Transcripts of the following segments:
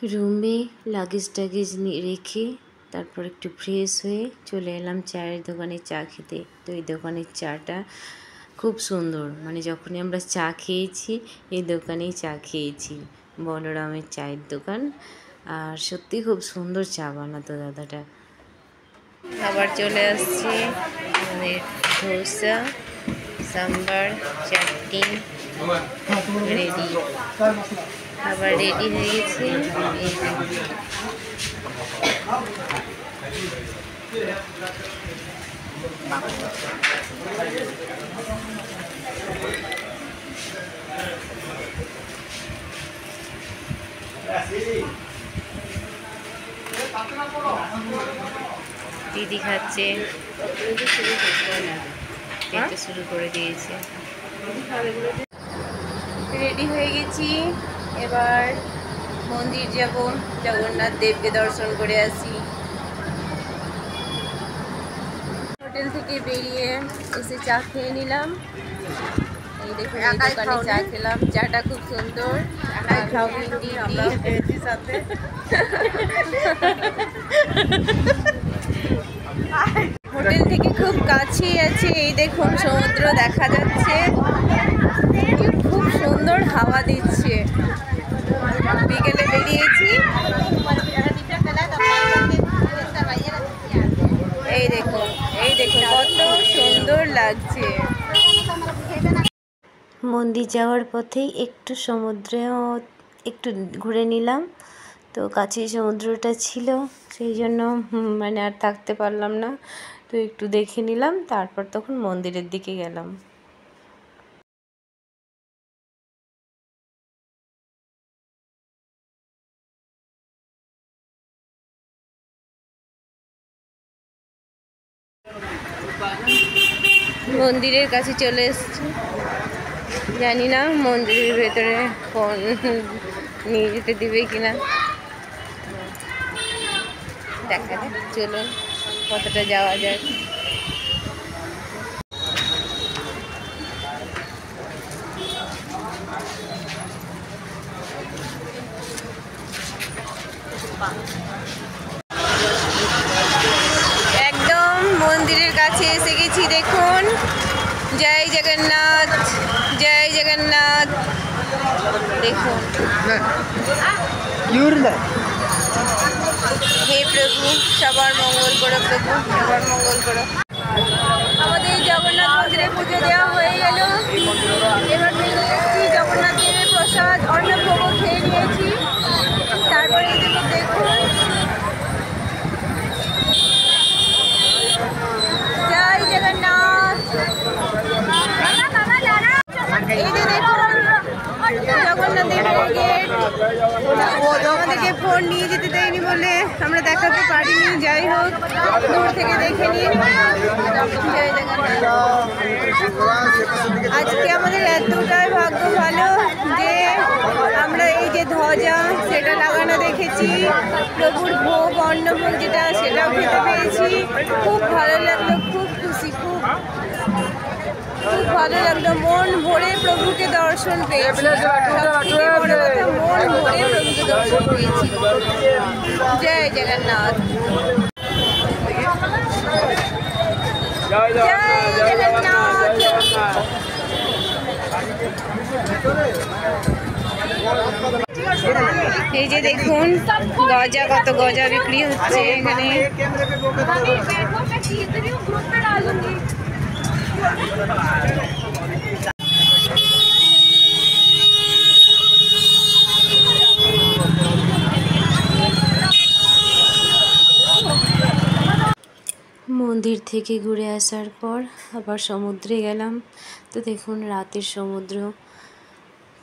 রুমে লাগেজ টাগেজ রেখে তারপর একটু ফ্রেশ হয়ে চলে এলাম চায়ের দোকানে চা খেতে। তো এই দোকানের চাটা খুব সুন্দর, মানে যখনই আমরা চা খেয়েছি এই দোকানেই চা খেয়েছি, বলরামের চায়ের দোকান। আর সত্যি খুব সুন্দর চা বানাতো দাদাটা। খাবার চলে আসছে, আমাদের ধোসা, সাম্বার, চাটনি রেডি। খাবার রেডি হয়ে গেছে। দিদি খাচ্ছে, খেতে শুরু করে দিয়েছে। রেডি হয়ে গেছি, এবার মন্দির যাব, জগন্নাথ দেবকে দর্শন করে আসি। হোটেল থেকে বেরিয়ে এসে চা খেয়ে নিলাম। এই দেখুন এই দোকানে চা খেলাম, চাটা খুব সুন্দর। হোটেল থেকে খুব কাছেই আছে, এই দেখুন সমুদ্র দেখা যাচ্ছে, খুব সুন্দর হাওয়া দিচ্ছে। বিকেলে বেরিয়েছি, এই দেখুন কত সুন্দর লাগছে। মন্দির যাওয়ার পথেই একটু সমুদ্রে একটু ঘুরে নিলাম, তো কাছেই সমুদ্রটা ছিল, সেই জন্য মানে আর থাকতে পারলাম না, তো একটু দেখে নিলাম, তারপর তখন মন্দিরের দিকে গেলাম। মন্দিরের কাছে চলে এসেছি, জানি না মন্দিরের ভেতরে ফোন নিয়ে যেতে দিবে কিনা, দেখা যাক, চলুন কতটা যাওয়া যায়। একদম মন্দিরের কাছে এসে গেছি, দেখুন, জয় জগন্নাথ, জয় জগন্নাথ। দেখুন, হে প্রভু, সবার মঙ্গল করো প্রভু, সবার মঙ্গল করো। আমাদের জগন্নাথ মন্দিরে পুজো দেওয়া হয়ে গেল, এবার বেরিয়ে এসেছি, জগন্নাথ দেবের প্রসাদ অন্নভোগ খেয়ে নিয়েছি। তারপরে দেখুন, জয় জগন্নাথ। এই যে দেখুন জগন্নাথ দেবের গেট, আমাদেরকে ফোন নিয়ে যেতে দেয়নি বলে আমরা দেখাতে পারিনি, যাই হোক দূর থেকে দেখে নিই। জয় জগন্নাথ। আজকে আমাদের এতটাই ভাগ্য ভালো যে আমরা এই যে ধ্বজা সেটা লাগানো দেখেছি, প্রভুর ভোগ অন্নভোগ যেটা সেটাও খেতে পেয়েছি, খুব ভালো লাগলো, খুব খুশি, খুব ভালো লাগলো, মন ভরে প্রভুকে দর্শন পেয়েছি। সবথেকে বড় কথা, মন ভরে প্রভুকে দর্শন পেয়েছি। জয় জগন্নাথ, জয় জগন্নাথ। এই যে দেখুন গজা, কত গজা বিক্রি হচ্ছে এখানে। মন্দির থেকে ঘুরে আসার পর আবার সমুদ্রে গেলাম, তো দেখুন রাতের সমুদ্র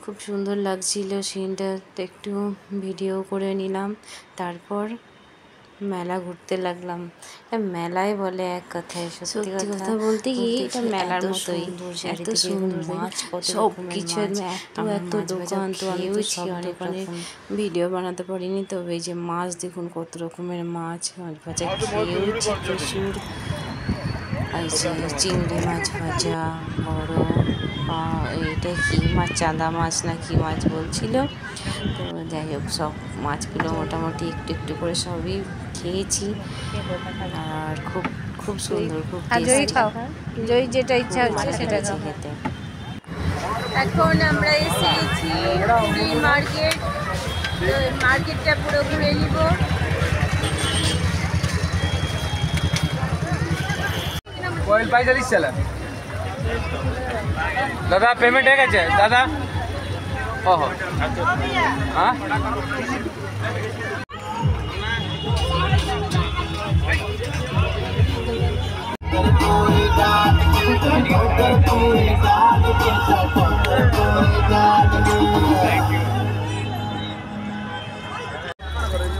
খুব সুন্দর লাগছিল, সিনটা একটু ভিডিও করে নিলাম। তারপর মেলা ঘুরতে লাগলাম। মেলায় বলে এক কথায়, সত্যি কথা বলতে কি এটা মেলার মতোই, এত সুন্দর মাছ, সব কিছু এত দোকান। তো আমি অনেক ভিডিও বানাতে পারিনি, তবে এই যে মাছ দেখুন, কত রকমের মাছ ভাজা খেয়েওছি প্রচুর। এই যে চিংড়ি মাছ ভাজা, বড় এটা কি মাছ, চাঁদা মাছ না কি মাছ বলছিল। তো যাই হোক, সব মাছগুলো মোটামুটি একটু একটু করে সবই খেয়েছি। আর খুব খুব সুন্দর, খুব টেস্টি, যেটা ইচ্ছা হচ্ছে সেটা খেতে। এখন আমরা এসে গেছি পুরী মার্কেট। মার্কেটটা পুরো ঘুরে নিব। কয়েল পাইজা দিচ্ছিল দাদা, পেমেন্ট হয়ে গেছে দাদা? ওহো, হ্যাঁ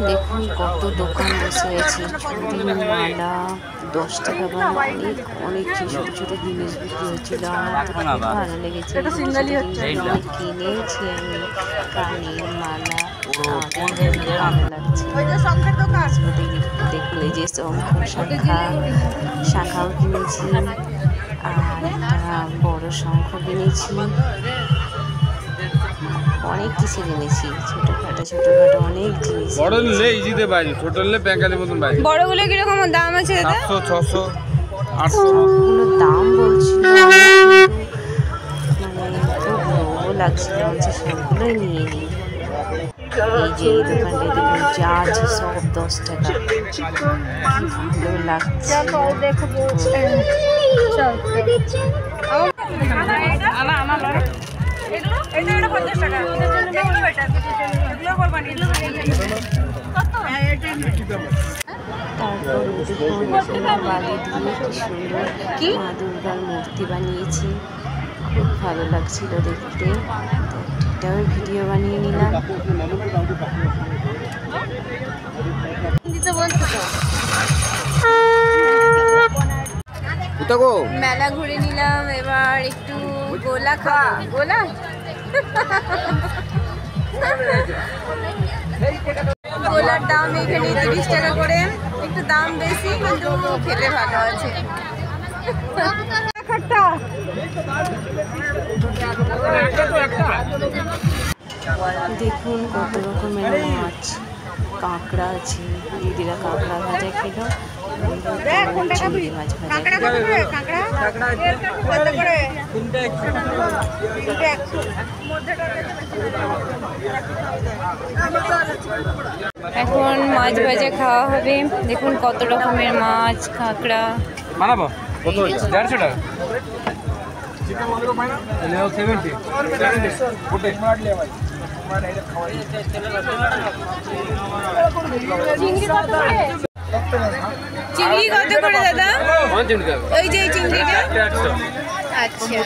দেখুন কত দোকান বসে আছে, চুড়ি মালা 10 টাকা অনেক অনেক ছোটো ছোটো জিনিস বিক্রি হচ্ছিল। আমার তো খুব ভালো লেগেছে, অনেক কিনেছি আমি। কানের মালা ভালো লাগছে। দেখুন এই যে শঙ্খ শাখাও কিনেছি, আর একটা বড় শঙ্খ কিনেছি। অনেক কিছু কিনেছি, ছোটখাটো অনেক জিনিস। বড় নিলে ইজিতে পাই, ছোট নিলে ব্যাংকালের মতন পাই। বড়গুলো কিরকম দাম আছে দাদা? 700, 600, 800 সবগুলো দাম বলছিল, মানে খুব লোভও লাগছিল, বলছে সবগুলোই নিয়ে নিই। এই যে এই দোকানটায় দেখুন যা আছে সব 10 টাকা, ভালো লাগছে। তারপর দেখুন বালি দিয়ে কি সুন্দর মা দুর্গার মূর্তি বানিয়েছি, খুব ভালো লাগছিল দেখতে। এটাও ভিডিও বানিয়ে নিলাম। মেলা ঘুরে নিলাম, এবার একটু গোলা খাবো। গোলা গোলার দাম এখানে 30 টাকা করে, একটু দাম বেশি কিন্তু খেতে ভালো আছে। দেখুন কত রকমের মাছ, কাঁকড়া আছে, দিদিরা কাঁকড়া ভাজা খেলো, চিংড়ি মাছ ভাজা। এখন মাছ ভাজা খাওয়া হবে। দেখুন কত রকমের মাছ, কাঁকড়া। বানাবো কত? 150 টাকা। চিংড়ি কত করে দাদা? ওই যে চিংড়িটা। আচ্ছা,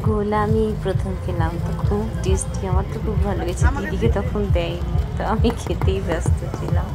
গোলা আমি প্রথম খেলাম, তো খুব টেস্টি, আমার তো খুব ভালো লেগেছে। দিদিকে তখন দেয়নি, তো আমি খেতেই ব্যস্ত ছিলাম।